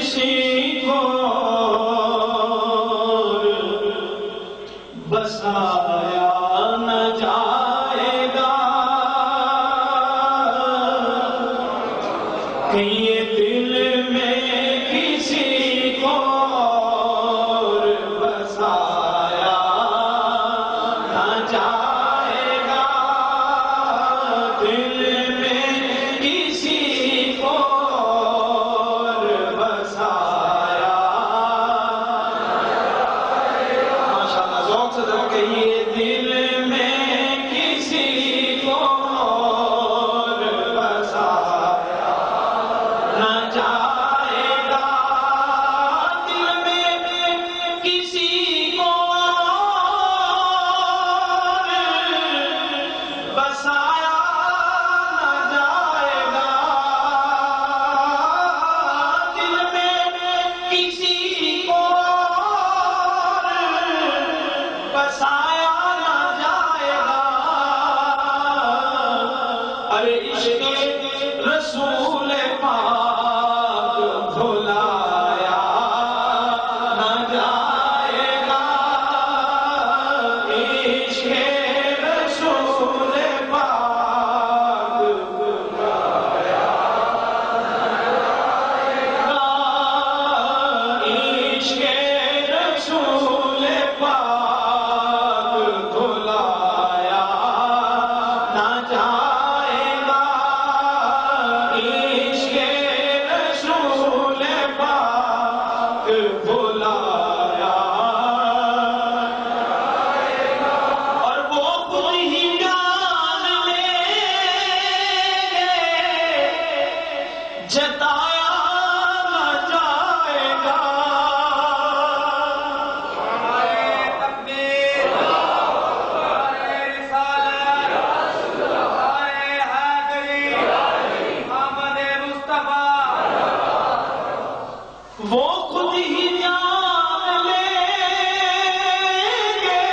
کسی کو بسایا نہ جائے گا کہ یہ دل میں کسی کو بسایا نہ جائے گا، دل میں کسی کو بسایا ماشاء اللہ ذوق سے ذرا کہیے دل میں کسی کو بسایا نہ جائے گا، دل میں کسی کو بسایا نہ جائے گا، دل میں کسی کو بسایا نہ جائے گا، ارے عشق رسول پاک بھلایا نہ جائے گا، عشق رسول پاک بھلایا نہ جائے گا، عشق رسول پاک بھلایا نہ جائے گا، عشق رسول پاک بھلایا اور وہ خود ہی جان لیں گے، جتایا نہ جائے گا، وہ خود ہی جان لیں گے،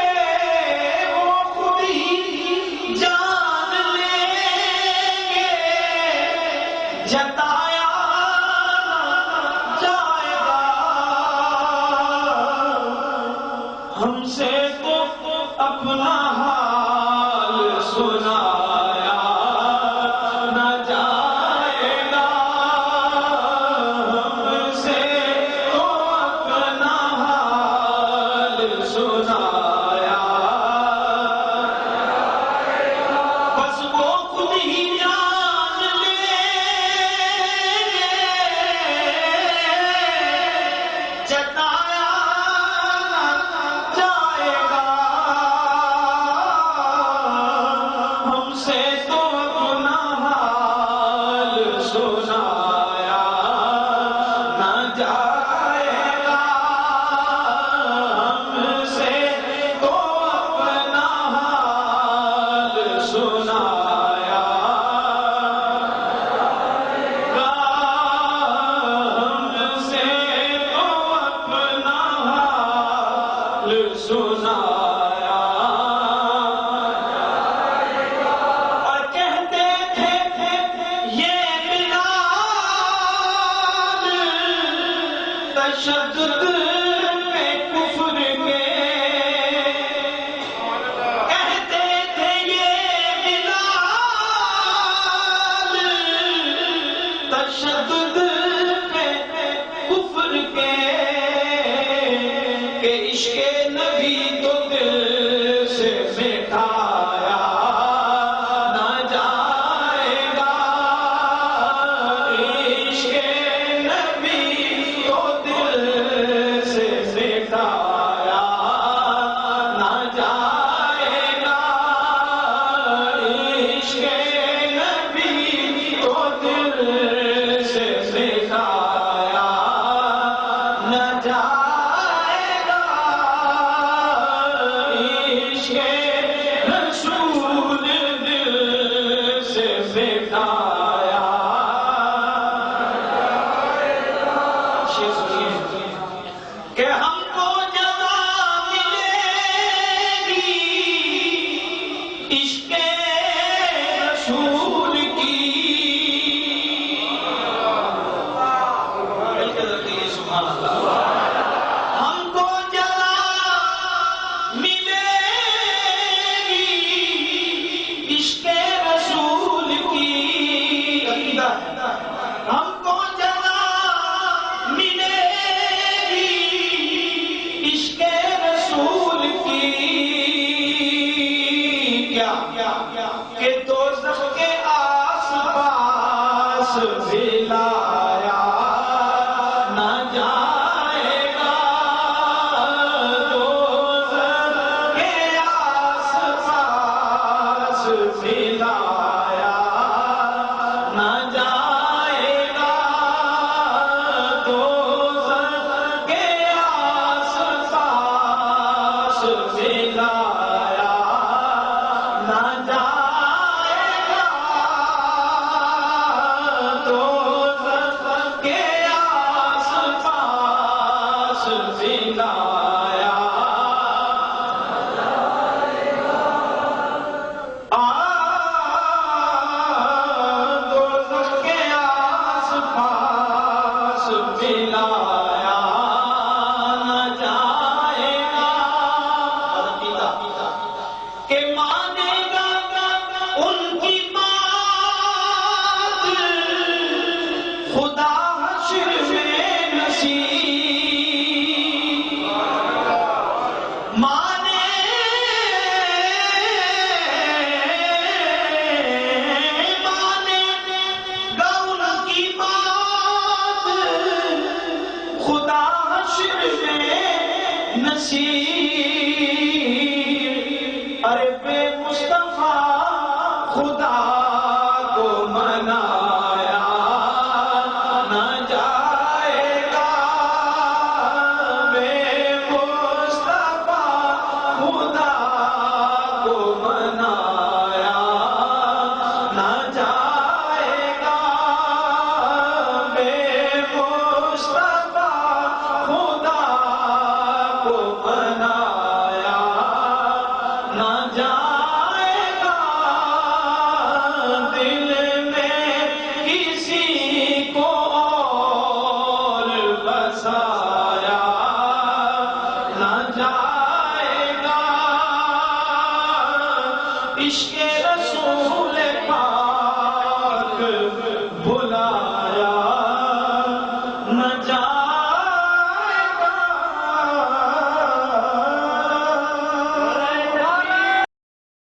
وہ خود ہی جان لیں گے، جتایا نہ جائے گا، ہم سے تو اپنا حال سنایا نہ جائے گا، ہم سے تو اپنا حال سنایا، بس وہ خود ہی جان لیں گے، جتایا نہ جائے گا، ہم سے تو اپنا حال سنایا نہ جائے گا، ہم سے تو اپنا حال سنایا گا، ہم سے تو اپنا حال سنایا، اور کہتے تھے یہ بلال تشدد پہ کفر کے، کہتے تھے یہ بلال تشدد پہ کفر کے، کہ عشق نبی تو دل سے مٹایا نہ جائے گا، عشق نبی تو دل سے مٹایا نہ جائے گا، عشق نبی تو دل سے ہم کو جگہ ملے گی عشق رسول کی کیا کہ دوزخ کے آس پاس بھی لایا نہ جائے گا دوزخ کے آس پاس بھی لایا نہ جائے گا دوزخ کے آس پاس بھی لایا نہ جائے گا دوزخ کے آس پاس بھی لایا دوزخ کے آس پاس بھی لایا نہ جائے گا کہ مانے گا ان کی بات خدا حشر میں نصیب مانے گا ان کی بات خدا حشر میں نصیب ارے بے مصطفیٰ خدا کو منایا نہ جائے گا بے مصطفیٰ خدا کو منایا نہ جائے گا بے مصطفیٰ خدا کو منایا نہ جائے گا دل میں کسی کو اور بسایا نہ جائے گا عشق رسول پاک بلایا نہ جائے